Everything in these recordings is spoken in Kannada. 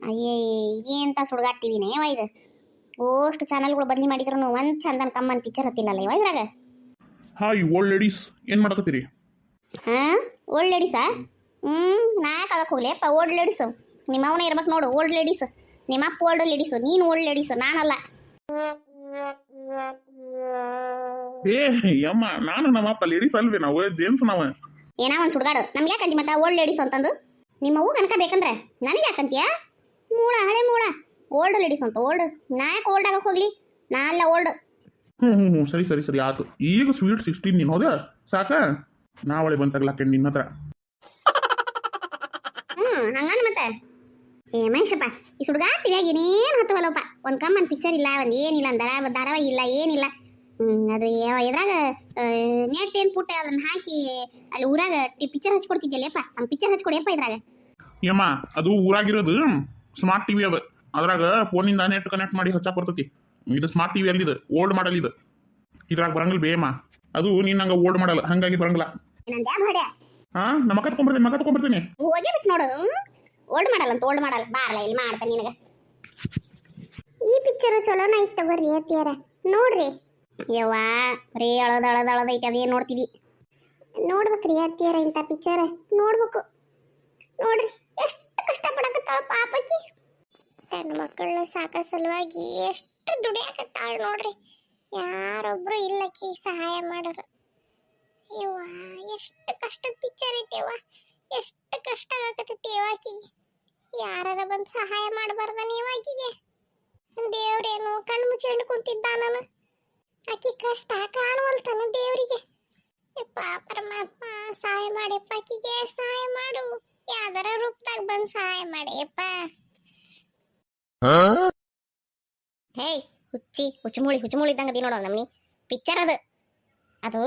ಅಯ್ಯೇ ಇದೇಂತ ಸುಡ್ಗಾಡ್ ಟಿವಿನೇ ಯವ ಇದು ಓಷ್ಟು ಚಾನಲ್ಗಳು ಬದಲಿ ಮಾಡಿದ್ರು ಒಂದು ಚಂದನ್ ಕಮ್ಮನ್ ಪಿಕ್ಚರ್ ಹತ್ತಿಲ್ಲಲ್ಲ ಇವ ಇದ್ರಾಗ. ಹಾಯ್ ಓಲ್ಡ್ ಲೇಡೀಸ್, ಏನು ಮಾಡಕತ್ತೀರಿ? ಹಾಂ ಓಲ್ಡ್ ಲೇಡೀಸಾ? ನಾಲ್ಕು ಅದಕ್ಕೆ ಹೋಗ್ಲಿ ಅಪ್ಪ ಓಲ್ಡ್ ಲೇಡೀಸು ನಿಮ್ಮ ಅವನೇ ಇರ್ಬೇಕು ನೋಡು. ಓಲ್ಡ್ ಲೇಡೀಸು ನಿಮ್ಮ ಅಪ್ಪ ಓಲ್ಡ್ ಲೇಡೀಸು, ನೀನು ಓಲ್ಡ್ ಲೇಡೀಸು, ನಾನಲ್ಲ. ಏ ಯಮ್ಮ, ನಾನು ನಮ್ಮಪ್ಪ ಲೇಡೀಸ್ ಅಲ್ವೇ, ನಾವು ಜೇಮ್ಸ್ ನಾವು. ಏನೋ ಒಂದು ಸುಡ್ಗಾಡು ನಮ್ಗೆ ಯಾಕಂತಿ ಮತ್ತೆ ಓಲ್ಡ್ ಲೇಡೀಸ್ ಅಂತಂದು ನಿಮ್ಮ ಅವು ಕನಕ ಬೇಕಂದ್ರೆ ನನಗೆ ಯಾಕಂತೀಯ? ಮೂಳ ಹಳೆ ಮೂಳ ಓಲ್ಡ್ ಲೇಡೀಸ್ ಅಂತ ಓಲ್ಡ್. ನಾ ಯಾಕೆ ಓಲ್ಡ್ ಆಗಕ್ಕೆ ಹೋಗ್ಲಿ? ನಾ ಅಲ್ಲ ಓಲ್ಡ್. ಹ್ಞೂ ಸರಿ ಸರಿ ಸರಿ ಆಯ್ತು. ಈಗ ಸ್ವೀಟ್ 16 ನೀನು ಹೌದಾ? ಸಾಕ ನಾವಳೆ ಬಂತಾಗ್ಲಾಕೆ ನಿನ್ನ ಹತ್ರ. ಹಂಗಾನ ಮತ್ತೆ ಏ ಮಹೇಶಪ್ಪ ಈ ಸುಡ್ಗಾಡ್ತಿವ್ಯಾಗ ಏನೇನು ಹತ್ತವಲ್ಲಪ್ಪ. ಒಂದು ಕಮ್ಮನ್ ಪಿಕ್ಚರ್ ಇಲ್ಲ, ಒಂದು ಏನಿಲ್ಲ, ಒಂದು ಧಾರಾವಾಹಿ ಇಲ್ಲ, ಏನಿಲ್ಲ. ಅದು ಎದ್ರಾಗ ನೆಟ್ ಏನು ಪುಟ್ಟ ಅದನ್ನ ಹಾಕಿ ಅಲ್ಲಿ ಊರಾಗ ಪಿಕ್ಚರ್ ಹಚ್ಕೊಡ್ತಿದ್ಯಲ್ಲಪ್ಪ, ಹಂಗೆ ಪಿಕ್ಚರ್ ಹಚ್ಕೊಡಿಯಪ್ಪ ಇದ್ರಾಗ. ಯಮ್ಮ ಅದು ಊರಾಗಿರೋದು ಸ್ಮಾರ್ಟ್ ಟಿವಿ ಅದ, ಅದ್ರಾಗ ಫೋನಿಂದ ನೆಟ್ ಕನೆಕ್ಟ್ ಮಾಡಿ ಹಚ್ಚಾಕ್ ಬರ್ತೈತಿ. ಇದು ಸ್ಮಾರ್ಟ್ ಟಿವಿ ಅಲ್ಲಿದೆ, ಓಲ್ಡ್ ಮಾಡಲ್ ಇದು. ಇದ್ರಾಗ ಬರಂಗಿಲ್ಲ ಬೇಮ, ಅದು ನೀನು ಹಂಗೆ ಓಲ್ಡ್ ಮಾಡಲ್ಲ, ಹಂಗಾಗಿ ಬರಂಗಿಲ್ಲ. ನಂದು ಯಾವ ಹೊಡೆ ಮಕ್ಕ ತಗೊಂಡ್ಬರ್ತೀನಿ. ಹೋಗೇ ಬಿಟ್ಟು ನೋಡು. ಓಲ್ಡ್ ಮಾಡಲ್ಲ ಅಂತ ಓಲ್ಡ್ ಮಾಡಲ್ಲ ಬಾರ್ಲ ಇಲ್ಲಿ ಮಾಡ್ತಾನೆ ನಿನಗೆ. ಈ ಪಿಕ್ಚರ್ ಚಲೋನ ಐತೆ ತಗೋರಿ ಅತ್ತಿಯಾರ ನೋಡ್ರಿ. ಯವ್ವಾ ಬರೀ ಅಳದೈತೆ, ಅದೇನು ನೋಡ್ತಿದಿ? ನೋಡ್ಬೇಕ್ರಿ ಅತ್ತಿಯಾರ ಇಂಥ ಪಿಕ್ಚರ್ ನೋಡ್ಬೇಕು. ನೋಡ್ರಿ ಎಷ್ಟು ಕಷ್ಟಪಡಕತ್ತಾಳ ಪಾಪಕ್ಕಿ, ತನ್ನ ಮಕ್ಕಳನ್ನ ಸಾಕ ಸಲುವಾಗಿ ಎಷ್ಟು ದುಡಿಯಾಕತ್ತಾಳ ನೋಡ್ರಿ. ಯಾರೊಬ್ರು ಇಲ್ಲಕ್ಕಿ ಸಹಾಯ ಮಾಡೋರು. ಯವ್ವ ಎಷ್ಟು ಕಷ್ಟದ ಪಿಕ್ಚರ್ ಐತೆವ್ವ, ಎಷ್ಟು ಕಷ್ಟ ಆಗಕತ್ತೈತಿ ಆಕಿಗೆ. ಯಾರ ಬಂದು ಸಹಾಯ ಮಾಡಬಾರ್ದ ನೀವು ಆಕಿಗೆ? ದೇವ್ರೇನು ಕಣ್ಣು ಮುಚ್ಕೊಂಡು ಕುಂತಿದ್ದಾನನು, ಆಕಿ ಕಷ್ಟ ಕಾಣುವಲ್ತಾನ ದೇವರಿಗೆ. ಯಪ್ಪ ಪರಮಾತ್ಮ ಸಹಾಯ ಮಾಡಪ್ಪ, ಆಕಿಗೆ ಸಹಾಯ ಮಾಡು, ಯಾವ್ದಾರ ರೂಪದಾಗ ಬಂದು ಸಹಾಯ ಮಾಡಪ್ಪ. ಹೇಯ್ ಹುಚ್ಚುಮುಳಿ ಇದ್ದಂಗ ಅದಿ ನೋಡೋ ನಮ್ನಿ ಪಿಕ್ಚರ್ ಅದು. ಅದು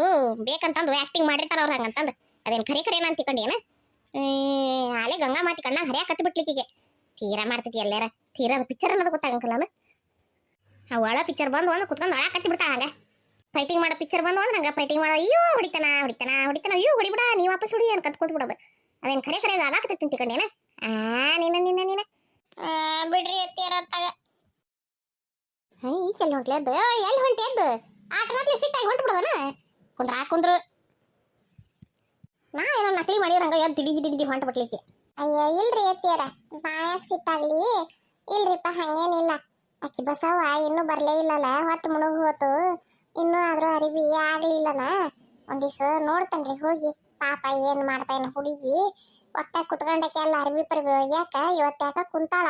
ಬೇಕಂತಂದು ಆ್ಯಕ್ಟಿಂಗ್ ಮಾಡಿರ್ತಾರ ಅವ್ರು ಹಂಗಂತಂದು. ಅದೇನು ಖರೆ ಏನು ಅಂತಿಕೊಂಡೇನ? ಅಲೆ ಗಂಗಾ ಮಾತಿ ಕಣ್ಣ ಹರಿಯಾಕ ಕತ್ತಿ ಬಿಟ್ಲಿಕ್ಕಿಗೆ ತೀರಾ ಮಾಡ್ತೈತಿ ಎಲ್ಲಾರ. ತೀರಾ ಅದು ಪಿಕ್ಚರ್ ಅನ್ನೋದು ಗೊತ್ತಾಗಂಕಲ್ಲ. ಆ ಒಳ ಪಿಕ್ಚರ್ ಬಂದು ಅಂದ್ರೆ ಕುತ್ಕೊಂಡು ಒಳ ಕತ್ತಿ ಬಿಡ್ತಾಳ. ಹಂಗೆ ಫೈಟಿಂಗ್ ಮಾಡೋ ಪಿಕ್ಚರ್ ಬಂದು ಅಂದ್ರೆ ಹಂಗೆ ಫೈಟಿಂಗ್ ಮಾಡೋ, ಅಯ್ಯೋ ಹೊಡಿತಾನ ಅಯ್ಯೋ ಹೊಡಿಬಿಡ, ನೀವು ವಾಪಸ್ ಹೊಡಿ ಅಂತ ಕತ್ಕೊತ್ ಬಿಡೋದು. ಅದೇನು ಖರೆ ಅಲಾಕತ್ತೈತಿ ಅಂತಿಕೊಂಡೇನ? ನಿನ್ನ ಬಿಡ್ರಿ ಎತ್ತಿಯಾರ ಅಂತಾಗ ಈಗೆಲ್ಲ ಹೊಂಟ್ಲೆ ಎದ್ದು ಎಲ್ಲಿ ಹೊಂಟೆ ಎದ್ದು ಆಟನತ್ಲಿ ಸಿಟ್ಟಾಗಿ ಹೊಂಟು ಬಿಡೋದನ. ಕುಂದ್ರು ನಾ ಏನೋ ನಕಲಿ ಮಾಡಿರಂಗ ಎದ್ದು ದಿಡಿ ಹೊಂಟು ಬಿಡ್ಲಿಕ್ಕೆ. ಅಯ್ಯ ಇಲ್ರಿ ಎತ್ತಿಯಾರ, ನಾ ಯಾಕೆ ಸಿಟ್ಟಾಗ್ಲಿ? ಇಲ್ರಿಪ್ಪ ಹಂಗೇನಿಲ್ಲ. ಅಕ್ಕಿ ಬಸವ ಇನ್ನೂ ಬರಲೇ ಇಲ್ಲಲ್ಲ, ಹೊತ್ತು ಮುಳುಗು ಹೋತು, ಇನ್ನೂ ಆದ್ರೂ ಅರಿವಿ ಆಗ್ಲಿಲ್ಲನ. ಒಂದಿವ್ಸ ನೋಡ್ತೇನ್ರಿ ಹೋಗಿ ಪಾಪ ಏನು ಮಾಡ್ತಾಯಿನ ಹುಡುಗಿ. ಒಟ್ಟ ಕುತ್ಕೊಂಡಕ್ಕೆ ಎಲ್ಲ ಅರಿವಿ ಪರಿವಿ ಒಯ್ಯಾಕ ಇವತ್ತಾಕ ಕುಂತಾಳ.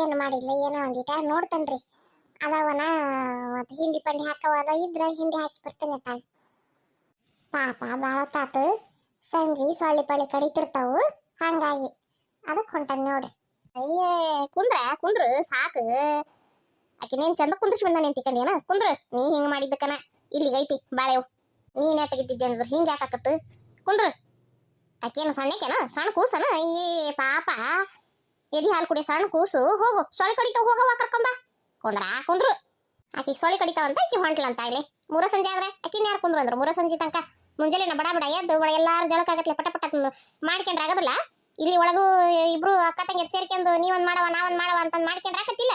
ಏನು ಮಾಡಿಲ್ಲ ಏನೋ ಒಂದಿಟ ನೋಡ್ತೇನ್ರಿ. ಅದವನ ಮತ್ತು ಹಿಂಡಿ ಪಂಡಿ ಹಾಕವಾದ ಇದ್ರೆ ಹಿಂಡಿ ಹಾಕಿ ಬರ್ತೇನೆ ತಾಯಿ. ಪಾಪ ಭಾಳ ತಾತು ಸಂಜೆ ಸೊಳ್ಳಿ ಪಳ್ಳಿ ಕಡಿತಿರ್ತಾವು, ಹಂಗಾಗಿ ಅದಕ್ಕೆ ಹೊಂಟಾನೆ ನೋಡ್ರಿ. ಅಯ್ಯೇ ಕುಂದ್ರು ಸಾಕು. ಆಕಿನೇನು ಚಂದ ಕುಂದ್ರಿಸಿ ಬಂದ ನಿಂತಿಕೊಂಡೇನ? ಕುಂದ್ರು ನೀ ಹಿಂಗೆ ಮಾಡಿದ್ದಕ್ಕನ ಇಲ್ಲಿಗೈತಿ ಬಾಳೆವು. ನೀ ನೆಟ್ಟಗಿದ್ದಿದ್ದೆ ಅಂದ್ರೆ ಹಿಂಗೆ ಯಾಕಾಕತ್ತು? ಕುಂದ್ರು. ಆಕೇನು ಸಣ್ಣಕೇನ? ಸಣ್ಣ ಕೂಸನ? ಅಯ್ಯೇ ಪಾಪ ಎದಿ ಹಾಲು ಕುಡಿಯೋ ಸಣ್ಣ ಕೂಸು. ಹೋಗು ಸೊಳ್ಳೆ ಕಡಿತಾವ, ಹೋಗವ ಕರ್ಕೊಂಬ. ಕುಂದ್ರು ಆಕಿ ಸೊಳ್ಳೆ ಕಡಿತಾವಂತ ಆಕಿ ಹೊಂಟ್ಲಂತ. ಇಲ್ಲಿ ಮೂರ ಸಂಜೆ ಆದ್ರೆ ಆಕಿನ ಯಾರು ಕುಂದ್ರು ಅಂದ್ರು? ಮೂರ ಸಂಜೆ ತನಕ ಮುಂಜಾನೆ ಬಡ ಎದ್ದು ಎಲ್ಲಾರು ಜಳಕಾಗತ್ಲೆ ಪಟ ಮಾಡ್ಕೊಂಡ್ರೆ ಆಗೋದಿಲ್ಲ. ಇಲ್ಲಿ ಒಳಗೂ ಇಬ್ರು ಅಕ್ಕ ತಂಗಿಯರು ಸೇರ್ಕೊಂಡು ನೀವೊಂದು ಮಾಡವ ನಾವೊಂದು ಮಾಡವ ಅಂತ ಮಾಡ್ಕೊಂಡ್ರೆ ಆಕತ್ತಿಲ್ಲ.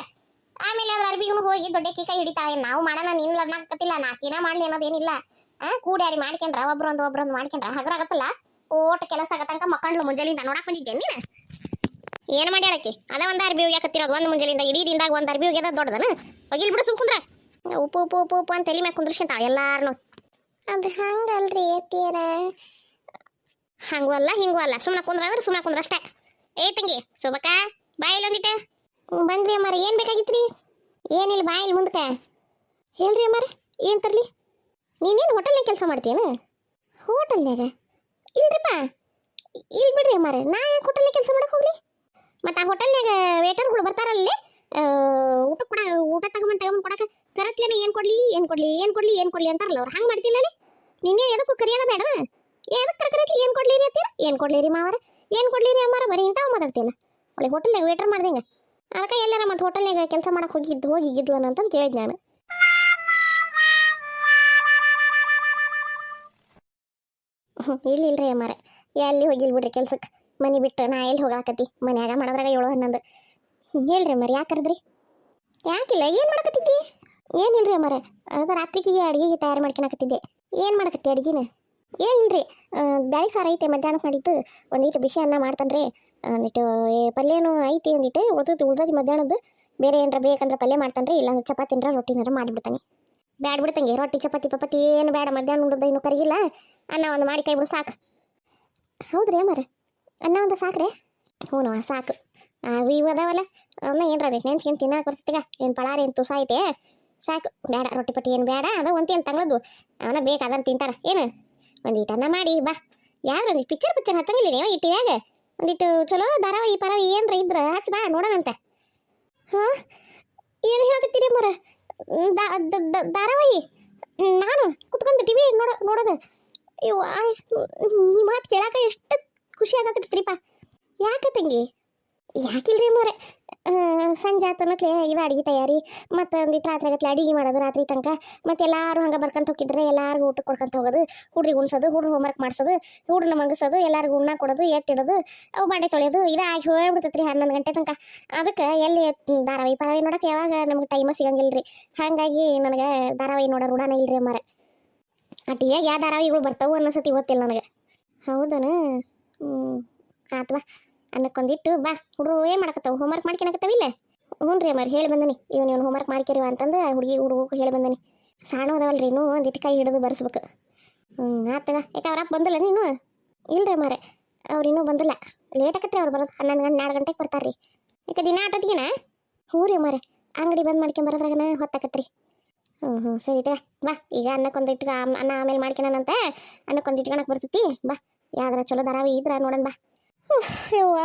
ಆಮೇಲೆ ಅದ್ರ ಅರ್ಬಿಗೂ ಹೋಗಿ ದೊಡ್ಡ ಕೈ ಹಿಡಿತಾಳೆ. ನಾವು ಮಾಡೋಣ ನಿನ್ನ ಅನ್ನಕತ್ತಿಲ್ಲ, ನಾಕಿನ ಮಾಡ್ಲಿ ಅನ್ನೋದೇನಿಲ್ಲ. ಕೂಡ್ಯಾಡಿ ಮಾಡ್ಕೊಂಡ್ರ ಒಬ್ರೊಂದು ಮಾಡ್ಕೊಂಡ್ರ ಹಗರಾಗತ್ತಲ್ಲ. ಓಟ ಕೆಲಸ ಆಗತಂಕ ಮಕ್ಕಳು ಮುಂಜಾಲಿಂದ ನೋಡಕ್ ಬಂದಿದ್ದೆ ನೀನು. ಏನು ಮಾಡಿ ಹೇಳಕ್ಕೆ ಅದ ಒಂದು ಅರ್ಬಿ ಹೋಗ್ಯಾಕತ್ತಿರೋದು ಒಂದು ಮುಂಜಾಲಿಂದ ಇಡೀ ದಿನದಾಗ ಒಂದು ಅರ್ಬಿ ಹೋಗ್ಯದ ದೊಡ್ಡದನ. ಹೋಗಿಲ್ ಬಿಡು ಸುಮ್ ಕುಂದ್ರ. ಉಪ್ಪು ಅಂತ ತಲೆ ಮ್ಯಾಗ ಕುಂದ್ರಿಸ್ಕೊಂತಾಳ ಎಲ್ಲಾರನು. ಅದು ಹಂಗಲ್ರಿ ಎತ್ತಿಯರ, ಹಂಗೂ ಅಲ್ಲ ಹಿಂಗೂ ಅಲ್ಲ. ಸುಮ್ಮನೆ ಕುಂದ್ರ ಅಂದ್ರೆ ಸುಮ್ಮನೆ ಕುಂದ್ರ ಅಷ್ಟೇ. ಏ ತಂಗಿ ಶೋಭಕ್ಕ ಬಾಯಿಲ್ ಒಂದಿಟ್ಟ. ಬಂದ್ರಿ ಅಮ್ಮಾರ, ಏನು ಬೇಕಾಗಿತ್ತು ರೀ? ಏನಿಲ್ಲ ಬಾಯಿಲ್ ಮುಂದಕ್ಕೆ ಹೇಳ್ರಿ ಅಮ್ಮಾರ, ಏನು ತರಲಿ? ನೀನೇನು ಹೋಟೆಲ್ನಾಗ ಕೆಲಸ ಮಾಡ್ತೀಯನ? ಹೋಟೆಲ್ನಾಗ ಇಲ್ರಿಪ್ಪ, ಇಲ್ಲಿ ಬಿಡ್ರಿ ಅಮ್ಮಾರ, ನಾ ಯಾಕೆ ಹೋಟೆಲ್ನಾಗ ಕೆಲಸ ಮಾಡಕ್ಕೆ ಹೋಗ್ಲಿ? ಮತ್ತು ಆ ಹೋಟೆಲ್ನಾಗ ವೇಟರ್ಗಳು ಬರ್ತಾರಲ್ಲಿ ಊಟ ತಗೊಂಬಂದು ಕೊಡಕ್ಕೆ ಕರೆಕ್ಟ್ಲೇನೆ ಏನು ಕೊಡ್ಲಿ ಅಂತಾರಲ್ಲ ಅವ್ರು. ಹಂಗೆ ಮಾಡ್ತಿಲ್ಲ ಅಲ್ಲಿ. ನಿನ್ನೆ ಎದಕ್ಕೂ ಕರಿಯೋದ ಬೇಡ? ಎದಕ್ಕೆ ಕರೆಕ್ಟ್ಲಿ ಏನು ಕೊಡ್ಲಿರಿ ಅಂತೀರ? ಏನು ಕೊಡ್ಲಿರಿ ಮಾವಾರ, ಏನು ಕೊಡ್ಲಿರಿ ಅಮ್ಮಾರ, ಬರೀ ಇಂಥವು ಮಾತಾಡ್ತಿಲ್ಲ. ಒಳ್ಳೆ ಹೋಟೆಲ್ನಾಗ ವೇಟರ್ ಮಾಡ್ದಂಗೆ. ಅದಕ್ಕೆ ಎಲ್ಲಾರ ಮತ್ತು ಹೋಟೆಲ್ನಾಗ ಕೆಲಸ ಮಾಡಕ್ಕೆ ಹೋಗಿದ್ವನ ಅಂತಂದು ಕೇಳಿದ್ ನಾನು. ಇಲ್ರಿ ಅಮ್ಮಾರ ಎಲ್ಲಿ ಹೋಗಿಲ್ ಬಿಡ್ರಿ ಕೆಲ್ಸಕ್ಕೆ ಮನೆ ಬಿಟ್ಟು ನಾ ಎಲ್ಲಿ ಹೋಗಾಕತ್ತಿ ಮನ್ಯಾಗ ಮಾಡೋದ್ರಾಗ 7-11 ಹೇಳ್ರಿ ಅಮ್ಮಾರ ಯಾಕೆ ಕರೆದ್ರಿ ಯಾಕಿಲ್ಲ ಏನು ಮಾಡಕತ್ತಿದ್ದಿ ಏನಿಲ್ರಿ ಅಮ್ಮಾರ ಅದ ರಾತ್ರಿಗೆ ಅಡುಗೆಗೆ ತಯಾರು ಮಾಡ್ಕೊಳಕತ್ತಿದ್ದೆ ಏನು ಮಾಡಕತ್ತಿ ಅಡುಗೆನ ಏನಿಲ್ರಿ ಬ್ಯಾಳಿ ಸಾರು ಐತೆ ಮಧ್ಯಾಹ್ನಕ್ಕೆ ಮಾಡಿದ್ದು ಒಂದಿಟ್ಟು ಬಿಸಿ ಅನ್ನ ಮಾಡ್ತಾನ್ರಿ ಒಂದಿಟ್ಟು ಪಲ್ಯನೂ ಐತಿ ಒಂದಿಟ್ಟು ಉಳ್ದದಿ ಮಧ್ಯಾಹ್ನದ್ದು ಬೇರೆ ಏನಾರ ಬೇಕಂದ್ರೆ ಪಲ್ಯ ಮಾಡ್ತಾನ್ರಿ ಇಲ್ಲ ಚಪಾತಿನರ ರೊಟ್ಟಿನಾರ ಮಾಡಿಬಿಡ್ತಾನೆ ಬ್ಯಾಡ ಬಿಡ್ತಂಗೆ ರೊಟ್ಟಿ ಚಪಾತಿ ಏನು ಬೇಡ ಮಧ್ಯಾಹ್ನ ಉಂಡದ್ದು ಇನ್ನೂ ಕರಿಗಿಲ್ಲ ಅನ್ನ ಒಂದು ಮಾಡಿ ಕೈ ಬಿಡು ಸಾಕು ಹೌದ್ರಿ ಅಮ್ಮಾರ ಅನ್ನ ಒಂದು ಸಾಕ್ರೆ ಹ್ಞೂ ಸಾಕು ಇವು ಅದಾವಲ್ಲ ಅವನ್ನ ಏನ್ರ ಅದಕ್ಕೆ ನೆನ್ಸ್ಕೊಂಡು ತಿನ್ನಕ್ಕೆ ಬರ್ಸ್ತೀಗ ಏನು ಪಳಾರ ಏನು ತುಸ ಐತೆ ಸಾಕು ಬೇಡ ರೊಟ್ಟಿ ಪಟ್ಟಿ ಏನು ಬೇಡ ಅದ ಒಂತೇನು ತಗೊಳ್ಳೋದು ಅವನ ಬೇಕಾದ್ರೆ ತಿಂತಾರ ಏನು ಒಂದಿಟ್ಟು ಅನ್ನ ಮಾಡಿ ಬಾ ಯಾರು ಒಂದಿಟ್ಟು ಪಿಕ್ಚರ್ ಹತ್ತಂಗಿಲ್ಲ ನೀವು ಈ ಟಿವ್ಯಾಗ ಒಂದಿಟ್ಟು ಚಲೋ ಧಾರಾವಾಹಿ ಪರಾವಾಹಿ ಏನರ ಇದ್ರೆ ಹಚ್ಚ ಬಾ ನೋಡೋಣಂತ ಹಾಂ ಏನು ಹೇಳಕತ್ತೀರಿ ಅಮ್ಮರ ಧಾರಾವಾಹಿ ನಾನು ಕುತ್ಕೊಂಡು ಟಿವಿ ನೋಡೋದು ಇವು ಈ ಮಾತು ಕೇಳಾಕ ಎಷ್ಟು ಖುಷಿ ಆಗತ್ತೈತ್ರಿಪ್ಪ ಯಾಕೆ ತಂಗಿ ಯಾಕಿಲ್ರಿ ಅಮ್ಮರೆ ಸಂಜೆ ಆತನತ್ಲೆ ಇದು ಅಡುಗೆ ತಯಾರಿ ಮತ್ತು ಒಂದಿಟ್ಟು ರಾತ್ರಿ ಆಗತ್ಲೆ ಅಡುಗೆ ಮಾಡೋದು ರಾತ್ರಿ ತನಕ ಮತ್ತು ಎಲ್ಲರೂ ಹಂಗೆ ಬರ್ಕೊಂತ ಹೋಗಿದ್ರೆ ಎಲ್ಲರಿಗೂ ಊಟ ಕೊಡ್ಕೊಂತ ಹೋಗೋದು ಹುಡ್ರಿಗೆ ಉಣ್ಸೋದು ಹುಡ್ರು ಹೋಮ್ವರ್ಕ್ ಮಾಡಿಸೋದು ಹುಡ್ರನ್ನ ಮಂಗಿಸೋದು ಎಲ್ಲರಿಗೂ ಉಣ್ಣ ಕೊಡೋದು ಎತ್ತಿಡೋದು ಅವು ಬಾಂಡೆ ತೊಳೆಯೋದು ಇದಾಗಿ ಹೋಗ್ಬಿಡ್ತೈತ್ರಿ 11 ಗಂಟೆ ತನಕ ಅದಕ್ಕೆ ಎಲ್ಲಿ ಧಾರಾವಾಹಿ ನೋಡೋಕೆ ಯಾವಾಗ ನಮ್ಗೆ ಟೈಮ ಸಿಗಂಗಿಲ್ಲ ರೀ ಹಾಗಾಗಿ ನನಗೆ ಧಾರಾವಾಹಿ ನೋಡೋ ರೂಢಾನೇ ಇಲ್ರಿ ಅಮ್ಮಾರ ಆ ಟಿವಿಯಾಗ ಯಾವ ಧಾರಾವಾಹಿಗಳು ಬರ್ತಾವೆ ಅನ್ನೋ ಸತಿ ಗೊತ್ತಿಲ್ಲ ನನಗೆ ಹೌದನ ಆತ್ವಾ ಅನ್ನಕ್ಕೊಂದಿಟ್ಟು ಬಾ ಹುಡುಗರು ಏನು ಮಾಡಕತ್ತಾವ ಹೋಮ್ವರ್ಕ್ ಮಾಡ್ಕೊಳಕತ್ತಾವಿಲ್ಲ ಹ್ಞೂ ರೀ ಅಮ್ಮಾರ ಹೇಳಿ ಬಂದನಿ ಇವನು ಹೋಮ್ವರ್ಕ್ ಮಾಡ್ಕೊರಿವ ಅಂತಂದು ಹುಡುಗರು ಹೇಳಿ ಬಂದನಿ ಸಣ್ಣ ಅದಾವಲ್ರಿ ಇನ್ನೂ ಒಂದಿಟ್ಟು ಕೈ ಹಿಡಿದು ಬರ್ಸ್ಬೇಕು ಆತಗ ಯಾಕೆ ಅವ್ರಪ್ಪ ಬಂದಿಲ್ಲ ನೀನು ಇಲ್ರಿ ಅಮ್ಮಾರೆ ಅವ್ರು ಇನ್ನೂ ಬಂದಿಲ್ಲ ಲೇಟ್ ಆಕತ್ರಿ ಅವ್ರು ಬರೋದು 11 ಗಂಟೆಗೆ ಬರ್ತಾರೆ ರೀ ಯಾಕೆ ದಿನ ಆಟೋತಿಗೆನಾ ಹ್ಞೂ ರೀ ಅಮ್ಮಾರೆ ಅಂಗಡಿ ಬಂದು ಮಾಡ್ಕೊಂಬರೋದ್ರಾಗನ ಹೊತ್ತಾಕತ್ರಿ ಹ್ಞೂ ಸರಿ ಬಾ ಈಗ ಅನ್ನಕ್ಕೊಂದಿಟ್ಟು ಅನ್ನ ಆಮೇಲೆ ಮಾಡ್ಕೊಳನಂತ ಅನ್ನಕ್ಕೊಂದಿಟ್ಟು ಕಣಕ್ಕೆ ಬರ್ತೈತಿ ಬಾ ಯಾವ್ದಾರ ಚಲೋ ಧಾರಾವಾಹಿ ಇದ್ರ ನೋಡೋಣ ಬಾ ಯವ್ವ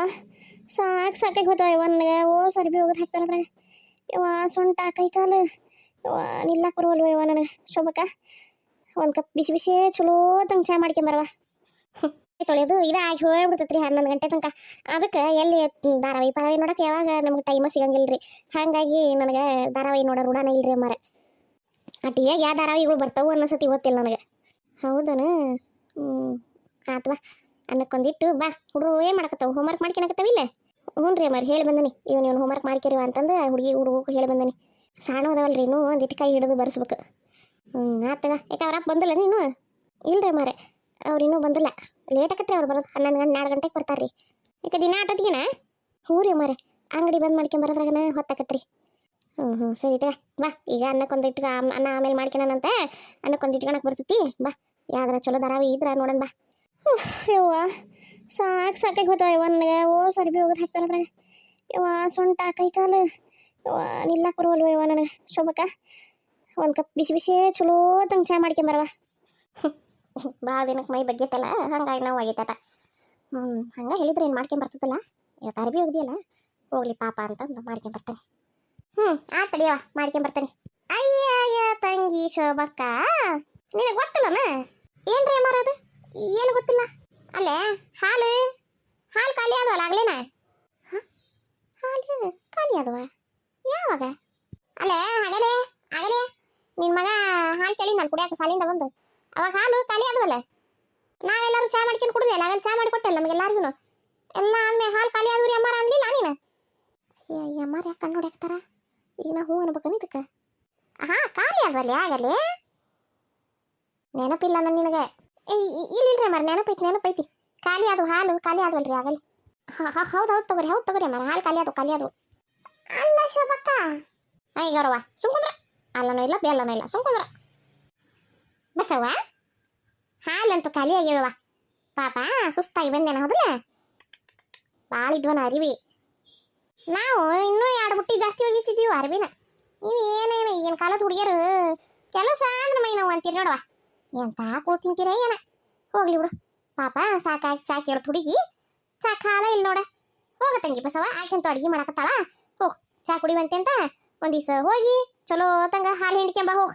ಸಾಕಾಗಿ ಹೋತಾವ ಯವ್ವ ನನಗೆ ಸರಿ ಬಿ ಹೋಗೋದು ಹಾಕ್ತಾರೆ ಅದ್ರಾಗ ಯವ್ವ ಸೊಂಟ ಕೈ ಕಾಲು ಯವ್ವ ನಿಲ್ಲಕ್ಕೆ ಬರುವಲ್ವ ಯವ್ವ ನನಗೆ ಶೋಭಕ್ಕ ಒಂದು ಕಪ್ ಬಿಸಿ ಚಲೋ ತಂಗ ಚಾ ಮಾಡ್ಕೊಂಬರವ ತೊಳೆಯೋದು ಇದಾಗಿ ಹೋಗ್ಬಿಡ್ತೈತ್ರಿ 11 ಗಂಟೆ ತನಕ ಅದಕ್ಕೆ ಎಲ್ಲಿ ಧಾರಾವಾಹಿ ನೋಡೋಕೆ ಯಾವಾಗ ನಮ್ಗೆ ಟೈಮ ಸಿಗಂಗಿಲ್ಲ ರೀ ಹಾಗಾಗಿ ನನಗೆ ಧಾರಾವಾಹಿ ನೋಡೋ ರೂಢಾನೇ ಇಲ್ರಿ ಅಮ್ಮಾರ ಆ ಟಿವಿಯಾಗ ಯಾವ ಧಾರಾವಾಹಿಗಳು ಬರ್ತಾವೆ ಅನ್ನೋ ಸತಿ ಗೊತ್ತಿಲ್ಲ ನನಗೆ ಹೌದನ ಆತ್ವಾ ಅನ್ನಕ್ಕೊಂದಿಟ್ಟು ಬಾ ಹುಡುಗರು ಏನು ಮಾಡಕತ್ತಾವ ಹೋಮ್ವರ್ಕ್ ಮಾಡ್ಕೊಳಕತ್ತಾವಿಲ್ಲ ಹ್ಞೂ ರೀ ಅಮ್ಮಾರ ಹೇಳಿ ಬಂದನಿ ಇವನು ಹೋಮ್ವರ್ಕ್ ಮಾಡ್ಕೊರಿವ ಅಂತಂದು ಹುಡುಗರು ಹೇಳಿ ಬಂದನಿ ಸಣ್ಣ ಅದಾವಲ್ರಿ ಇನ್ನೂ ಒಂದಿಟ್ಟು ಕೈ ಹಿಡಿದು ಬರ್ಸ್ಬೇಕು ಆತಗ ಯಾಕೆ ಅವ್ರಪ್ಪ ಬಂದಿಲ್ಲ ನೀನು ಇಲ್ರಿ ಅಮ್ಮಾರೆ ಅವ್ರು ಇನ್ನೂ ಬಂದಿಲ್ಲ ಲೇಟ್ ಆಕತ್ರಿ ಅವ್ರು ಬರೋದು 11 ಗಂಟೆಗೆ ಬರ್ತಾರೆ ರೀ ಯಾಕೆ ದಿನ ಆಟೋತಿಗೆನಾ ಹ್ಞೂ ರೀ ಅಮ್ಮಾರೆ ಅಂಗಡಿ ಬಂದು ಮಾಡ್ಕೊಂಬರೋದ್ರಾಗನ ಹೊತ್ತಾಕತ್ರಿ ಹ್ಞೂ ಸರಿ ಬಾ ಈಗ ಅನ್ನಕ್ಕೊಂದಿಟ್ಟು ಅನ್ನ ಆಮೇಲೆ ಮಾಡ್ಕೊಳನಂತ ಅನ್ನಕ್ಕೊಂದಿಟ್ಟು ಕಣಕ್ಕೆ ಬರ್ತೈತಿ ಬಾ ಯಾವ್ದಾರ ಚಲೋ ಧಾರಾವಾಹಿ ಇದ್ರ ನೋಡೋಣ ಬಾ ಯವ್ವ ಸಾಕಾಗಿ ಹೋತಾವ ಯವ್ವ ನನಗೆ ಸರಿ ಬಿ ಹೋಗೋದು ಹಾಕ್ತಾರೆ ಅದ್ರಾಗ ಯವ್ವ ಸೊಂಟ ಕೈ ಕಾಲು ಯವ್ವ ನಿಲ್ಲಕ್ಕೆ ಬರುವಲ್ವ ಯವ್ವ ನನಗೆ ಶೋಭಕ್ಕ ಒಂದು ಕಪ್ ಬಿಸಿ ಚಲೋ ತಂಗ ಚಾ ಮಾಡ್ಕೊಂಬರವ ಭಾಳ ದಿನಕ್ಕೆ ಮೈ ಬಗ್ಗೆತ್ತಲ್ಲ ಹಂಗಾಗಿ ನಾವು ಆಗೈತಟ ಹಂಗೆ ಹೇಳಿದ್ರೆ ಏನು ಮಾಡ್ಕೊಂಬರ್ತದಲ್ಲ ಇವತ್ತು ಅರ್ಬಿ ಹೋಗ್ದಿಯಲ್ಲ ಹೋಗ್ಲಿ ಪಾಪ ಅಂತಂದು ಮಾಡ್ಕೊಂಬರ್ತಾನೆ ಆತ್ ತಡಿಯವ ಮಾಡ್ಕೊಂಬರ್ತಾನೆ ಅಯ್ಯ ತಂಗಿ ಶೋಭಕ್ಕ ನಿನಗೆ ಗೊತ್ತಿಲ್ಲನ ಏನ್ರಿ ಅಮ್ಮಾರ ಅದು ಏನು ಗೊತ್ತಿಲ್ಲ ಅಲ್ಲೇ ಹಾಲು ಖಾಲಿ ಆದವಲ್ಲ ಆಗ್ಲೇನ ಹಾಲು ಖಾಲಿ ಆದವ ಯಾವಾಗ ಅಲ್ಲೇ ಆಗಲೇ ನಿನ್ನ ಮಗ ಹಾಲು ಕೇಳಿ ನಾನು ಕುಡಿಯಾಕ ಸಾಲಿಂದ ಬಂದು ಅವಾಗ ಹಾಲು ಖಾಲಿ ಆದವಲ್ಲ ನಾವೆಲ್ಲರೂ ಚಾ ಮಾಡ್ಕೊಂಡು ಕುಡಿದ್ವಿ ಆಗಲ್ಲ ಚಾ ಮಾಡಿ ಕೊಟ್ಟಲ್ಲ ನಮಗೆಲ್ಲರಿಗೂ ಎಲ್ಲ ಆದ್ಮೇಲೆ ಹಾಲು ಖಾಲಿ ಆದ್ರಿ ಅಮ್ಮಾರ ಅನ್ಲಿಲ್ಲ ನೀನು ಅಮ್ಮಾರ ಯಾಕೆ ಕಣ್ಣು ಹೊಡ್ಯಾಕ್ತಾರ ಈಗ ನಾ ಹೂ ಅನ್ಬೇಕನ ಇದಕ್ಕೆ ಖಾಲಿ ಆದ್ವಲ್ಲಿ ಆಗಲಿ ನೆನಪಿಲ್ಲ ನನ್ನ ನಿನಗೆ ಇಲ್ಲಿಲ್ರಿ ಅಮ್ಮಾರ ನೆನಪೈತಿ ಖಾಲಿ ಅದು ಹಾಲು ಖಾಲಿ ಆದ್ವಲ್ರಿ ಆಗಲಿ ಹೌದು ತಗೋರಿ ಅಮ್ಮಾರ ಹಾಲು ಖಾಲಿ ಆದವು ಅಲ್ಲ ಶೋಭಕ್ಕ ಈಗ ಅವ್ರವ ಸುಮ್ಕುಂದ್ರ ಅಲ್ಲನೂ ಇಲ್ಲ ಬೆಲ್ಲನೂ ಇಲ್ಲ ಸುಮ್ಕುಂದ್ರ ಬಸವ್ವ ಹಾಲಂತೂ ಖಾಲಿ ಆಗ್ಯವ ಪಾಪ ಸುಸ್ತಾಗಿ ಬಂದೇನ ಹೌದಲ್ಲ ಭಾಳ ಇದ್ವನ ಅರಿವಿ ನಾವು ಇನ್ನೂ 2 ಬುಟ್ಟಿ ಜಾಸ್ತಿ ಒಗಿತಿದ್ದೀವಿ ಅರಿವಿನ ನೀವು ಏನೇನು ಈಗಿನ ಕಾಲದ ಹುಡುಗಿಯರು ಕೆಲಸ ಅಂದ್ರೆ ಮೈ ನಾವು ಅಂತೀರಿ ನೋಡವ ಎಂತ ಕುಳು ತಿಂತೀರ ಏನ ಹೋಗ್ಲಿ ಬಿಡು ಪಾಪ ಸಾಕಾಗಿ ಚಾ ಕೇಳತ್ ಹುಡುಗಿ ಚಾ ಕಾಲ ಇಲ್ಲ ನೋಡ ಹೋಗ ತಂಗಿ ಬಸವ ಆಯ್ತಂತ ಅಡುಗೆ ಮಾಡಕತ್ತಾಳ ಹೋಗ್ ಚಾ ಕುಡಿವಂತೆ ಅಂತ ಒಂದು ದಿವಸ ಹೋಗಿ ಚಲೋ ತಂಗ ಹಾಲು ಹಿಂಡ್ಕೊಂಬ ಹೋಗ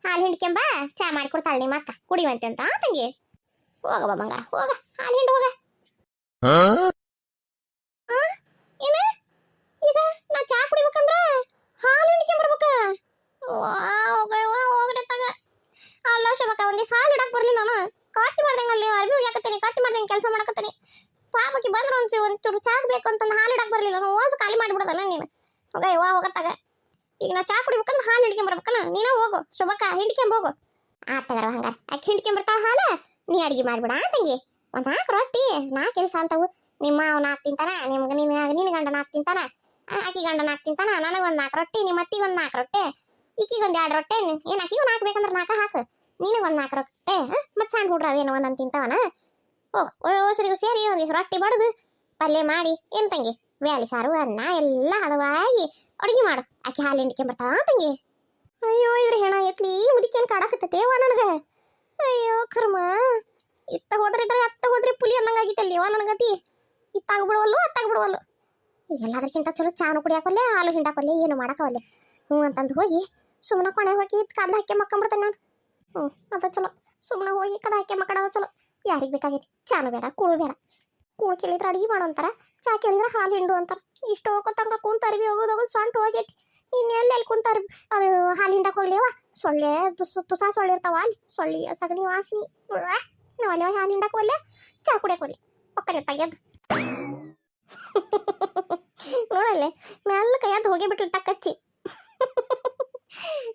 ಹಾಲು ಹಿಂಡ್ಕೊಂಬ ಚಾ ಮಾಡಿಕೊಡ್ತಾಳೆ ನಿಮ್ಮ ಅಕ್ಕ ಕುಡಿವಂತೆ ಅಂತ ತಂಗಿ ಹೋಗವ ಬಂಗಾರ ಹೋಗ ಹಾಲು ಹಿಂಡು ಹೋಗ ಏನ ಈಗ ನಾ ಚಾ ಕುಡಿಬೇಕಂದ್ರ ಹಾಲು ಹಿಂಡ್ಕೊಂಬರ್ಬೇಕ ಹೋಗ್ರಿ ತಗ ಅಲ್ಲ ಶೋಭಕ್ಕ ಒಂದೇ ಸಾಲ ಇಡಕ್ ಬರ್ಲಿಲ್ಲ ನಾನು ಕಾತಿ ಮಾಡ್ದಂಗ ಅಲ್ಲಿ ಅರ್ಬಿ ಹೋಗ್ಯಾಕತ್ತೀನಿ ಕಾತಿ ಮಾಡ್ದಂಗ ಕೆಲಸ ಮಾಡಕತ್ತೀನಿ ಪಾಪಕ್ಕೆ ಬಂದ್ರೆ ಒಂಚೂರು ಚಾಕ್ ಬೇಕು ಅಂತಂದು ಹಾಲು ಇಡಕ್ ಬರ್ಲಿಲ್ಲ ನಾನು ಓಸು ಖಾಲಿ ಮಾಡಿಬಿಡೋದಲ್ಲ ನೀನು ಹೋಗ ಯವ್ವ ಹೋಗತ್ತಾಗ ಈಗ ನಾ ಚಾ ಕುಡಿಬೇಕಂದ್ರೆ ಹಾಲು ಹಿಡ್ಕೊಂಬರ್ಬೇಕನ ನೀನ ಹೋಗು ಶೋಭಕ್ಕ ಹಿಡ್ಕೊಂಬೋಗು ಆತಗರ ಹಂಗಾರ ಆಕೆ ಹಿಡ್ಕೊಂಬರ್ತಾಳ ಹಾಲು ನೀ ಅಡಿಗೆ ಮಾಡ್ಬಿಡ ತಂಗಿ ಒಂದು ಹಾಕು ರೊಟ್ಟಿ ನಾ ಕೆಲಸ ಅಂತವು ನಿಮ್ಮ ಅವ್ನ ಹಾಕಿ ತಿಂತಾನ ನಿನ್ನ ಗಂಡನ ಹಾಕಿ ತಿಂತಾನ ಆಕಿ ಗಂಡನ ಹಾಕಿ ತಿಂತಾನ ನನಗೊಂದು 4 ರೊಟ್ಟಿ ನಿಮ್ಮ ಅತ್ತಿಗೊಂದು 4 ರೊಟ್ಟಿ ಈಕಿಗೊಂದು 2 ರೊಟ್ಟೆ ಏನು ಆಕಿಗೊಂದು ಹಾಕ್ಬೇಕಂದ್ರೆ 4 ಹಾಕು ನಿನಗೊಂದು 4 ರೊಟ್ಟೆ ಮತ್ತೆ ಸಣ್ಣ ಹುಡ್ರ ಅವೇನೋ ಒಂದೊಂದು ತಿಂತಾವನ ಓಸರಿಗೂ ಸೇರಿ ಒಂದಿಷ್ಟು ರೊಟ್ಟಿ ಬಡ್ದು ಪಲ್ಯ ಮಾಡಿ ಏನು ತಂಗಿ ಬ್ಯಾಳಿ ಸಾರು ಅನ್ನ ಎಲ್ಲ ಹದವಾಗಿ ಅಡುಗೆ ಮಾಡು ಆಕೆ ಹಾಲು ಹಿಂಡ್ಕೊಂಬರ್ತಾಳ ತಂಗಿ ಅಯ್ಯೋ ಇದ್ರ ಹೆಣ ಎತ್ಲಿ ಮುದಿಕೇನು ಕಾಡಕತ್ತೇವ ನನಗೆ ಅಯ್ಯೋ ಕರ್ಮ ಇತ್ತ ಹೋದ್ರೆ ಅತ್ತ ಹೋದ್ರೆ ಪುಲಿ ಅನ್ನಂಗಾಗಿತ್ತಲ್ಲಿ ಅವ ನನಗತಿ ಇತ್ತಾಗ ಬಿಡುವಲ್ಲು ಅತ್ತಾಗ ಬಿಡುವಲ್ಲು ಎಲ್ಲದಕ್ಕಿಂತ ಚಲೋ ಚಾನು ಕುಡಿಯಾಕೊಲ್ಲೆ ಹಾಲು ಹಿಂಡಾಕೊಲ್ಲೆ ಏನು ಮಾಡಾಕವಲ್ಲೆ ಹ್ಞೂ ಅಂತಂದು ಹೋಗಿ ಸುಮ್ಮನೆ ಕೊನೆ ಹೋಗಿ ಕಡ್ದು ಹಾಕಿ ಮಕ್ಕೊಂಬಿಡ್ತೇನೆ ನಾನು ಅದ ಚಲೋ ಸುಮ್ಮನೆ ಹೋಗಿ ಕದ ಹಾಕಿ ಮಕ್ಕಳದ ಚಲೋ ಯಾರಿಗೆ ಬೇಕಾಗೈತಿ ಚಾನು ಬೇಡ ಕೂಳು ಬೇಡ ಕೂಳು ಕೇಳಿದ್ರೆ ಅಡುಗೆ ಮಾಡು ಅಂತಾರ ಚಾ ಕೇಳಿದ್ರೆ ಹಾಲು ಹಿಂಡು ಅಂತಾರೆ ಇಷ್ಟು ಹೋಗೋತಂಗ ಕುಂತ ಅರ್ಬಿ ಹೋಗೋದು ಸೊಂಟು ಹೋಗೈತಿ ಇನ್ನೆಲ್ಲಿ ಕುಂತ ಅದು ಹಾಲು ಹಿಂಡಕ್ಕೆ ಹೋಗ್ಲೇವ ಸೊಳ್ಳೆ ತುಸಾ ಸೊಳ್ಳೆ ಇರ್ತಾವ ಅಲ್ಲಿ ಸೊಳ್ಳಿ ಸಗಣಿ ವಾಸನಿ ನಾವು ಅಲ್ಲಿ ಹಾಲು ಹಿಂಡಕ್ಕೆ ಹೋಗ್ಲೆ ಚಾ ಕುಡಿಯಕ್ಕೆ ಹೋಗ್ಲಿ ಪಕ್ಕನೆ ತೆಗೆದು ನೋಡಲ್ಲೇ ಮೆಲ್ಲ ಕೈಯದ್ದು ಹೋಗೇ ಬಿಟ್ಟು ಟಕ್ಕಚ್ಚಿ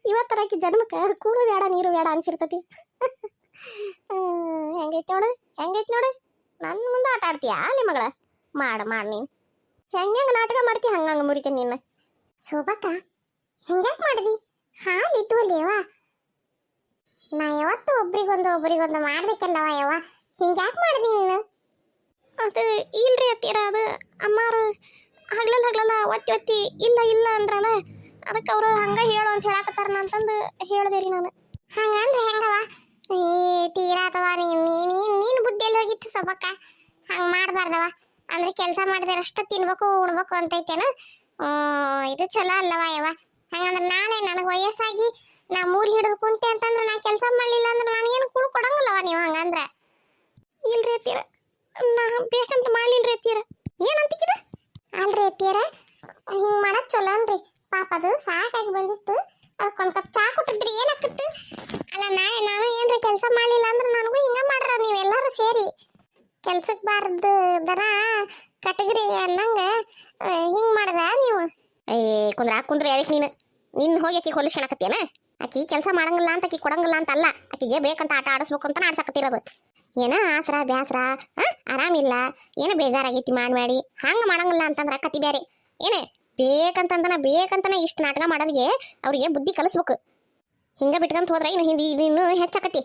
ಇವತ್ತರಾಕಿ ಜನ್ಮಕ್ಕೆ ಕೂಳು ಬೇಡ ನೀರು ಬೇಡ ಅನ್ಸಿರ್ತತಿ ಹೆಂಗೈತಿ ನೋಡು ನನ್ನ ಮುಂದೆ ಆಟ ಆಡ್ತೀಯಾ ಅಲ್ಲಿ ಮಗಳ ಮಾಡು ನೀನು ಹೆಂಗೆ ನಾಟಕ ಮಾಡ್ತೀಯ ಹಂಗಂಗೆ ಮುರಿತೀನಿ ನಿನ್ನ ಶೋಭಕ್ಕ ಹೆಂಗ್ಯಾಕೆ ಮಾಡಿದಿ ಹಾಲು ಇದ್ದು ಅಲ್ಲೇವಾ ನಾ ಯಾವತ್ತು ಒಬ್ರಿಗೊಂದು ಮಾಡ್ಬೇಕಲ್ಲವ ಯವ್ವ ಹಿಂಗ್ಯಾಕೆ ಮಾಡಿದಿ ನೀನು ಅದು ಇಲ್ರಿ ಅತ್ತೀರ ಅದು ಅಮ್ಮಾರು ಹಗ್ಲಲ್ಲ ಒತ್ತಿ ಇಲ್ಲ ಅಂದ್ರಲ್ಲ ಅದಕ್ಕೆ ಅವರು ಹಂಗೆ ಹೇಳು ಅಂತ ಹೇಳಕತ್ತಾರ ಅಂತಂದು ಹೇಳ್ದೆ ರೀ ನಾನು ಹಂಗಂದ್ರೆ ಹೆಂಗವ ತೀರಾತವ ನೀನು ಬುದ್ಧಿಯಲ್ಲಿ ಹೋಗಿತ್ತು ಸೊಬಕ್ಕ ಹಂಗೆ ಮಾಡಬಾರ್ದವ ಅಂದ್ರೆ ಕೆಲಸ ಮಾಡಿದ್ರೆ ಅಷ್ಟು ತಿನ್ಬೇಕು ಉಣ್ಬೇಕು ಅಂತೈತೇನು ಇದು ಚಲೋ ಅಲ್ಲವ ಯವ್ವ ಹಂಗಂದ್ರೆ ನಾಳೆ ನನಗೆ ವಯಸ್ಸಾಗಿ ನಾ ಮೂರು ಹಿಡಿದು ಕುಂತೆ ಅಂತಂದ್ರೆ ನಾ ಕೆಲಸ ಮಾಡಲಿಲ್ಲ ಅಂದ್ರೆ ನನಗೇನು ಕುಳು ಕೊಡಂಗಿಲ್ಲವ ನೀವು ಹಂಗಂದ್ರೆ ಇಲ್ರಿ ಅತ್ತೀರ ನಾ ಬೇಕಂತ ಮಾಡ್ಲಿಲ್ರಿ ಅತ್ತೀರ ಏನಂತಿಕ್ಕಿದ ಅಲ್ರಿ ಅತ್ತೀರ ಹಿಂಗೆ ಮಾಡೋದು ಚಲೋ ಅನ್ರಿ ಪಾಪ ಅದು ಸಾಕಾಗಿ ಬಂದಿತ್ತು ಅದಕ್ಕೊಂದು ಕಪ್ ಚಾ ಕೊಟ್ಟಿದ್ರಿ ಏನಾಗ್ತಿತ್ತು ಅಲ್ಲ ನಾಳೆ ನಾನು ಏನ್ರಿ ಕೆಲಸ ಮಾಡಲಿಲ್ಲ ಅಂದ್ರೆ ನನಗೂ ಹಿಂಗೆ ಮಾಡ್ರ ನೀವೆಲ್ಲರೂ ಸೇರಿ ಕೆಲ್ಸಕ್ಕೆ ಬಾರ್ದು ದನ ಕಟಗ್ರಿ ಅನ್ನಂಗೆ ಹಿಂಗೆ ಮಾಡ್ದ ನೀವು ಕುಂದ್ರ ಯಾವಕ್ಕೆ ನೀನು ಹೋಗಿ ಆಕಿ ಹೊಲಿಸ್ಕೊಳಕತ್ತೇನ ಆಕಿ ಕೆಲಸ ಮಾಡಂಗಿಲ್ಲ ಅಂತ ಆಕಿ ಕೊಡಂಗಿಲ್ಲ ಅಂತ ಅಲ್ಲ ಆಕಿಗೆ ಬೇಕಂತ ಆಟ ಆಡಿಸ್ಬೇಕು ಅಂತ ಆಡ್ಸಕತ್ತಿರೋದು ಏನ ಆಸರ ಬ್ಯಾಸರ ಆರಾಮಿಲ್ಲ ಏನೋ ಬೇಜಾರಾಗೈತಿ ಮಾಡಿ ಹಂಗೆ ಮಾಡಂಗಿಲ್ಲ ಅಂತಂದ್ರೆ ಕತಿ ಬೇರೆ ಏನೇ ಬೇಕಂತನ ಇಷ್ಟು ನಾಟಕ ಮಾಡೋರಿಗೆ ಅವ್ರಿಗೆ ಬುದ್ಧಿ ಕಲಿಸ್ಬೇಕು ಹಿಂಗೆ ಬಿಟ್ಕೊಂತ ಹೋದ್ರೆ ಇನ್ನು ಇನ್ನೂ ಹೆಚ್ಚಾಕತಿ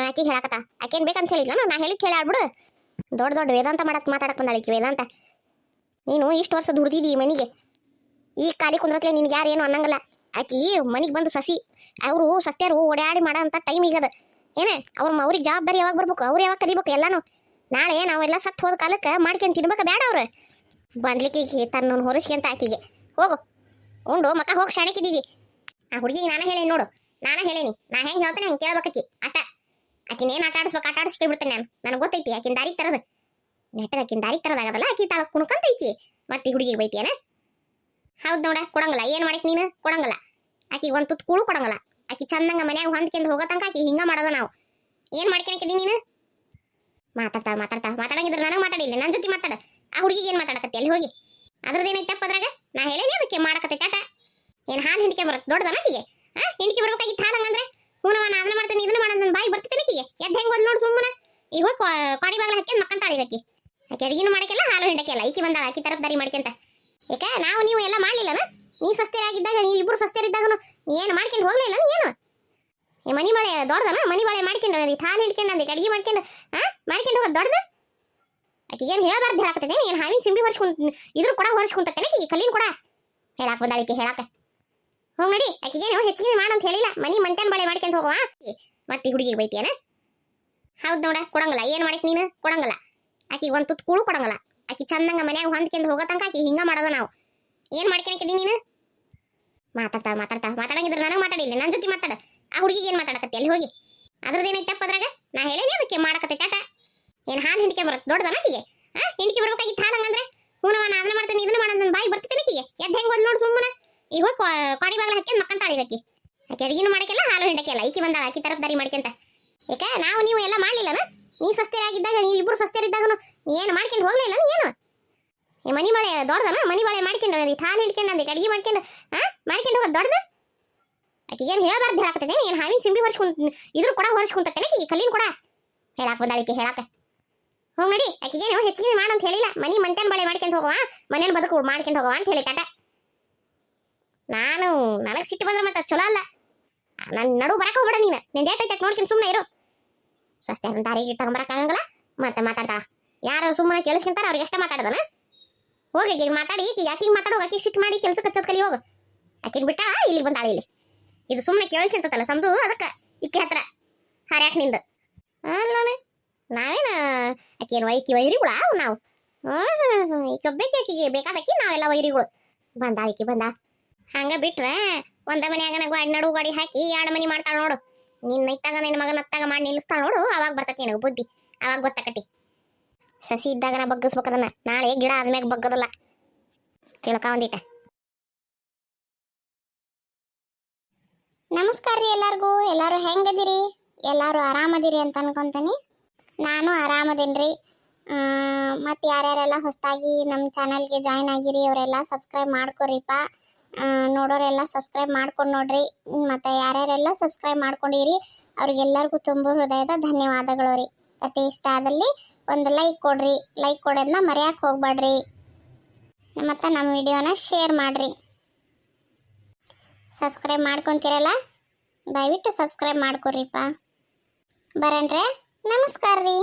ಆಕಿ ಹೇಳಕತ್ತ ಆಕೇನು ಬೇಕಂತ ಹೇಳಿಲ್ಲ ನಾ ಹೇಳಿದ್ ಹೇಳಿ ಆಡ್ಬಿಡು ದೊಡ್ಡ ವೇದಾಂತ ಮಾತಾಡಕ್ ಬಂದಾಳಿಕಿ ವೇದಾಂತ ನೀನು ಇಷ್ಟು ವರ್ಷ ದುಡ್ದಿದ್ದಿ ಮನೆಗೆ ಈ ಖಾಲಿ ಕುಂದ್ರತ್ಲೆ ನಿನ್ಗೆ ಯಾರು ಏನು ಅನ್ನಂಗಿಲ್ಲ ಆಕಿ ಮನೆಗೆ ಬಂದು ಸಸಿ ಅವರು ಸಸ್ತ್ಯಾರು ಓಡಾಡಿ ಮಾಡೋ ಅಂತ ಟೈಮ್ ಈಗದ ಏನೇ ಅವ್ರಿಗೆ ಜವಾಬ್ದಾರಿ ಯಾವಾಗ ಬರ್ಬೇಕು ಅವ್ರು ಯಾವಾಗ ಕಲಿಬೇಕು ಎಲ್ಲಾನು ನಾಳೆ ನಾವೆಲ್ಲ ಸತ್ತು ಹೋದ ಕಾಲಕ್ಕೆ ಮಾಡ್ಕೊಂಡು ತಿನ್ಬೇಕ ಬೇಡ ಅವ್ರು ಬಂದ್ಲಿಕ್ಕೆ ತನ್ನ ಹೊರಿಸ್ಕೊಂತ ಆಕಿಗೆ ಹೋಗು ಉಂಡು ಮಕ್ಕ ಹೋಗಿ ಶಾಣಕಿದ್ದೀವಿ ಆ ಹುಡುಗಿಗೆ ನಾನು ಹೇಳೇನಿ ನೋಡು ನಾ ಹೆಂಗೆ ಹೇಳ್ತೇನೆ ಹಂಗೆ ಕೇಳ್ಬೇಕಿ ಆಕಿನೇನು ಆಟ ಆಡಿಸ್ಕೊ ಬಿಡ್ತೇನೆ ನನಗೆ ಗೊತ್ತೈತಿ ಆಕಿನ ದಾರಿಗೆ ತರೋದು ನೆಟ್ಟಗೆ ಆಕಿನ ದಾರಿಗೆ ತರೋದಾಗದಲ್ಲ ಆಕಿ ತಾಳ ಕುಣ್ಕಂತೈತಿ ಮತ್ತೆ ಈ ಹುಡುಗಿಗೆ ಬೈತಿಯೇನ ಹೌದು ನೋಡ ಕೊಡಂಗಿಲ್ಲ ಏನು ಮಾಡಕ್ಕೆ ನೀನು ಕೊಡಂಗಿಲ್ಲ ಆಕಿಗೆ ಒಂದು ತುತ್ತು ಕೂಳು ಕೊಡಂಗಿಲ್ಲ ಆಕಿ ಚಂದಂಗ ಮನ್ಯಾಗ ಹೊಂದ್ಕೊಂಡು ಹೋಗೋ ತನಕ ಆಕಿ ಹಿಂಗೆ ಮಾಡೋದು ನಾವು ಏನು ಮಾಡ್ಕೊಳಕಿದಿ ನೀನು ಮಾತಾಡ್ತಾಳ ಮಾತಾಡಂಗಿದ್ರೆ ನನಗೆ ಮಾತಾಡಿಲ್ಲ ನನ್ನ ಜೊತೆ ಮಾತಾಡ ಆ ಹುಡುಗಿಗೆ ಏನು ಮಾತಾಡಕತ್ತಿ ಅಲ್ಲಿ ಹೋಗಿ ಅದ್ರದ್ದೇನೈತೆ ತಪ್ಪದ್ರಾಗ ನಾ ಹೇಳೇನಿ ಅದಕ್ಕೆ ಮಾಡಕತ್ತೈತೆ ಆಟ ಏನು ಹಾಲು ಹಿಂಡಿಕೆ ಬರುತ್ತೆ ದೊಡ್ಡದನ ಆಕಿಗೆ ಹಿಂಡಿಕೆ ಬರ್ಬೇಕಾಗಿತ್ತು ಹಾಲು ಹಂಗಂದ್ರೆ ಹೂನವ ನಾ ಅದನ್ನ ಮಾಡ್ತೇನೆ ಇದನ್ನ ಮಾಡೋದು ಬಾಯಿ ಬರ್ತಿದ್ದೇನೆ ಆಕಿಗೆ ಎದ್ದು ಹೆಂಗೆ ಒಂದು ನೋಡಿ ಸುಮ್ಮನೆ ಈಗ ಹೋಗಿ ಕಾಡಿ ಬಾಗಿಲು ಹಾಕಿ ಮಕ್ಕಂತಾಳೆ ಆಕಿ ಅಡುಗೆನೂ ಮಾಡಕ್ಕೆಲ್ಲ ಹಾಲು ಹಿಂಡಕ್ಕೆಲ್ಲ ಈಕಿ ಬಂದಾಳ ಆಕಿ ತರಫ್ದಾರಿ ಮಾಡ್ಕೊಂತ ಯಾಕೆ ನೀವು ಎಲ್ಲ ಮಾಡಲಿಲ್ಲನ ನೀ ಸ್ವಸ್ಥರಾಗಿದ್ದಾಗ ನೀವು ಇಬ್ಬರು ಸ್ವಸ್ಥರಿದ್ದಾಗನು ಏನು ಮಾಡ್ಕೊಂಡು ಹೋಗ್ಲಿಲ್ಲ ಏನು ಮನಿ ಬಾಳೆ ದೊಡ್ಡದನ ಮನಿ ಬಾಳೆ ಮಾಡ್ಕೊಂಡು ಹಾಲು ಹಿಡ್ಕೊಂಡು ಅಂದಿಟ್ಟು ಅಡುಗೆ ಮಾಡ್ಕೊಂಡು ಮಾಡ್ಕೊಂಡು ಹೋಗೋದು ದೊಡ್ಡದು ಆಕಿಗೆ ಏನು ಹೇಳಬಾರ್ದು ಹೇಳಕತ್ತೇನೆ ಏನು ಹಾವಿನ ಸಿಂಬಿ ಹೊರ್ಸ್ಕೊಂಡು ಇದ್ರ ಕೂಡ ಹೊರ್ಸ್ಕೊಂತೇನೆ ಆಕಿಗೆ ಕಲ್ಲಿನ ಕೂಡ ಹೇಳಕ್ಕೆ ಬಂದಾಳಿಕೆ ಹೇಳಕ್ಕೆ ಹೋಗಿ ನೋಡಿ ಆಕಿಗೇನು ಹೆಚ್ಚಿಗೆ ಮಾಡಂತ ಹೇಳಿಲ್ಲ ಮನಿ ಮಂಟನ್ ಬಾಳೆ ಮಾಡ್ಕೊಂಡು ಹೋಗುವ ಮತ್ತೆ ಹುಡುಗಿಗೆ ಬೈತಿಯೇನ ಹೌದು ನೋಡ ಕೊಡಂಗಿಲ್ಲ ಏನು ಮಾಡಕ್ಕೆ ನೀನು ಕೊಡಂಗಿಲ್ಲ ಆಕಿಗೆ ಒಂದು ತುತ್ತು ಕೂಳು ಕೊಡಂಗಿಲ್ಲ ಆಕಿ ಚಂದಂಗ ಮನ್ಯಾಗ ಹೊಂದ್ಕೊಂಡು ಹೋಗೋ ತನಕ ಆಕಿ ಹಿಂಗೆ ಮಾಡೋದು ನಾವು ಏನು ಮಾಡ್ಕೊಳಕಿದಿ ನೀನು ಮಾತಾಡ್ತಾಳ ಮಾತಾಡಂಗಿದ್ರೆ ನನಗೆ ಮಾತಾಡಿಲ್ಲ ನನ್ನ ಜೊತೆ ಮಾತಾಡ ಆ ಹುಡುಗಿಗೆ ಏನು ಮಾತಾಡಕತ್ತಿ ಅಲ್ಲಿ ಹೋಗಿ ಅದ್ರದ್ದೇನೈತೆ ತಪ್ಪದ್ರಾಗ ನಾ ಹೇಳೇನಿ ಅದಕ್ಕೆ ಮಾಡಕತ್ತೈತೆ ಆಟ ಏನು ಹಾಲು ಹಿಂಡಿಕೆ ಬರುತ್ತೆ ದೊಡ್ಡದನ ಆಕಿಗೆ ಹಿಂಡಿಕೆ ಬರ್ಬೇಕಾಗಿತ್ತು ಹಾಲು ಹಂಗಂದ್ರೆ ಹೂನವ ನಾ ಅದನ್ನ ಮಾಡ್ತೇನೆ ಇದನ್ನ ಮಾಡೋದು ನನ್ನ ಬಾಯಿ ಬರ್ತಿದ್ದೇನೆ ಆಕಿಗೆ ಎದ್ದು ಹೆಂಗೆ ಒಂದು ನೋಡಿ ಸುಮ್ಮನೆ ಈಗ ಹೋಗಿ ಕಾಡಿ ಬಾಗಿಲು ಹಾಕಿ ಮಕ್ಕಂತಾಳೆ ಆಕಿ ಆಕೆ ಅಡಿಗೆನೂ ಮಾಡಕ್ಕೆಲ್ಲ ಹಾಲು ಹಿಂಡಕ್ಕೆಲ್ಲ ಈಕಿ ಬಂದಾಳ ಆಕಿ ತರಫ್ದಾರಿ ಮಾಡ್ಕೊಂತ ಯಾಕ ನಾವು ನೀವು ಎಲ್ಲ ಮಾಡ್ಲಿಲ್ಲನ ನೀ ಸ್ವಸ್ಥರಾಗಿದ್ದಾಗ ನೀವು ಇಬ್ರು ಸ್ವಸ್ಥರಿದ್ದಾಗ ನೀ ಏನು ಮಾಡ್ಕೊಂಡು ಹೋಗ್ಲಿಲ್ಲ ಏನು ಈ ಮನಿ ಬಾಳೆ ದೊಡ್ಡದನ ಮನಿ ಬಾಳೆ ಮಾಡ್ಕೊಂಡು ಹಾಲು ಹಿಡ್ಕೊಂಡು ಅಂದಿಟ್ಟು ಅಡಿಗೆ ಮಾಡ್ಕೊಂಡು ಮಾಡ್ಕೊಂಡು ಹೋಗೋದು ದೊಡ್ಡದು ಆಕೆ ಏನು ಹೇಳಬಾರ್ದು ಹೇಳಾಕತ್ತೇನೆ ಏನು ಹಾವಿನ ಸಿಂಬಿ ಹೊರ್ಸ್ಕೊಂತ ಇದ್ರ ಕೂಡ ಹೊರ್ಸ್ಕೊಂತೇನೆ ಈ ಕಲ್ಲಿನ ಕೂಡ ಹೇಳಾಕ ಬಂದಾಳಿಕೆ ಹೇಳಾಕ ಹೋಗಿ ನೋಡಿ ಆಕೆಗೇನು ಹೆಚ್ಚಿಗೆ ಮಾಡು ಅಂತ ಹೇಳಿಲ್ಲ ಮನಿ ಮಂಟನ್ ಬಾಳೆ ಮಾಡ್ಕೊಂಡು ಹೋಗುವ ಮನೇನ ಬದುಕು ಮಾಡ್ಕೊಂಡು ಹೋಗುವ ಅಂತ ಹೇಳಿ ತಾಟ ನನಗೆ ಸಿಟ್ಟು ಬಂದ್ರೆ ಮತ್ತೆ ಚಲೋ ಅಲ್ಲ ನನ್ನ ನಡು ಬರಕ್ಕೆ ಹೋಗ್ಬೇಡ ನೀನು ನಿಂದು ಏಟೈತೆ ನೋಡ್ಕೊಂಡು ಸುಮ್ಮನೆ ಇರು ಸ್ವಸ್ಥ ದಾರಿಗೆ ತಗೊಂಬರಕ್ಕಾಗಂಗಿಲ್ಲ ಮತ್ತೆ ಮಾತಾಡ್ತಾಳ ಯಾರು ಸುಮ್ಮನೆ ಕೇಳಿಸ್ಕೊಂತಾರ ಅವ್ರಿಗೆ ಎಷ್ಟ ಮಾತಾಡ್ದನ ಹೋಗಿ ಈಗ ಮಾತಾಡಿ ಈಗ ಆಕಿಗೆ ಮಾತಾಡೋ ಆಕಿಗೆ ಸಿಟ್ಟು ಮಾಡಿ ಕೆಲಸಕ್ಕೆ ಹಚ್ಚೋದು ಕಲಿ ಹೋಗು ಆಕಿಗೆ ಬಿಟ್ಟಾಳ ಇಲ್ಲಿ ಬಂದಾಳ ಇಲ್ಲಿ ಇದು ಸುಮ್ಮನೆ ಕೇಳಿಸ್ಕೊಂತಲ್ಲ ಸಮದು ಅದಕ್ಕೆ ಇಕ್ಕಿ ಹತ್ರ ಹರ್ಯಾಕ್ ನಿಂದು ಅಲ್ಲ ನಾವೇನು ಆಕೇನು ವೈರಿಗಳು ನಾವು ಈಗ ಆಕಿಗೆ ಬೇಕಾದಕ್ಕಿ ನಾವೆಲ್ಲ ವೈರಿಗಳು ಬಂದಾಳ ಈಕಿ ಬಂದಾಳ ಹಂಗ ಬಿಟ್ರೆ ಒಂದ ಮನ್ಯಾಗ ನಡು ಗಾಡಿ ಹಾಕಿ ಎರಡು ಮನಿ ಮಾಡ್ತಾಳ ನೋಡು ನಿನ್ನ ಇತ್ತಾಗ ನಿನ್ನ ಮಗನ ಹತ್ತಾಗ ಮಾಡಿ ನಿಲ್ಲಿಸ್ತಾಳ ನೋಡು ಅವಾಗ ಬರ್ತೈತಿ ನಿನಗೆ ಬುದ್ಧಿ ಅವಾಗ ಗೊತ್ತಾಕತಿ ಸಸಿ ಇದ್ದಾಗ ನಾ ಬಗ್ಗಿಸ್ಬೇಕದನ್ನ ನಾಳೆ ಗಿಡ ಆದ್ಮ್ಯಾಗ ಬಗ್ಗದಲ್ಲ ತಿಳ್ಕ ಒಂದಿಟ ನಮಸ್ಕಾರ ರೀ ಎಲ್ಲಾರ್ಗೂ ಎಲ್ಲರೂ ಹೆಂಗದಿರಿ ಎಲ್ಲರೂ ಆರಾಮದಿರಿ ಅಂತ ಅನ್ಕೊಂತೀನಿ ನಾನು ಆರಾಮದೇನ್ರಿ ಮತ್ತು ಯಾರ್ಯಾರೆಲ್ಲ ಹೊಸದಾಗಿ ನಮ್ಮ ಚಾನಲ್ಗೆ ಜಾಯ್ನ್ ಆಗಿರಿ ಅವರೆಲ್ಲ ಸಬ್ಸ್ಕ್ರೈಬ್ ಮಾಡ್ಕೊರಿಪ್ಪ ನೋಡೋರೆಲ್ಲ ಸಬ್ಸ್ಕ್ರೈಬ್ ಮಾಡ್ಕೊಂಡು ನೋಡ್ರಿ ಮತ್ತು ಯಾರ್ಯಾರೆಲ್ಲ ಸಬ್ಸ್ಕ್ರೈಬ್ ಮಾಡ್ಕೊಂಡಿರಿ ಅವ್ರಿಗೆಲ್ಲರಿಗೂ ತುಂಬ ಹೃದಯದ ಧನ್ಯವಾದಗಳು ರೀ ಕತೆ ಇಷ್ಟ ಆದಲ್ಲಿ ಒಂದು ಲೈಕ್ ಕೊಡ್ರಿ ಲೈಕ್ ಕೊಡೋದನ್ನ ಮರೆಯಕ್ಕೆ ಹೋಗ್ಬೇಡ್ರಿ ಮತ್ತು ನಮ್ಮ ವಿಡಿಯೋನ ಶೇರ್ ಮಾಡಿರಿ ಸಬ್ಸ್ಕ್ರೈಬ್ ಮಾಡ್ಕೊತೀರಲ್ಲ ದಯವಿಟ್ಟು ಸಬ್ಸ್ಕ್ರೈಬ್ ಮಾಡ್ಕೊರಿಪ್ಪ ಬರಣ್ರೆ ನಮಸ್ಕಾರ ರೀ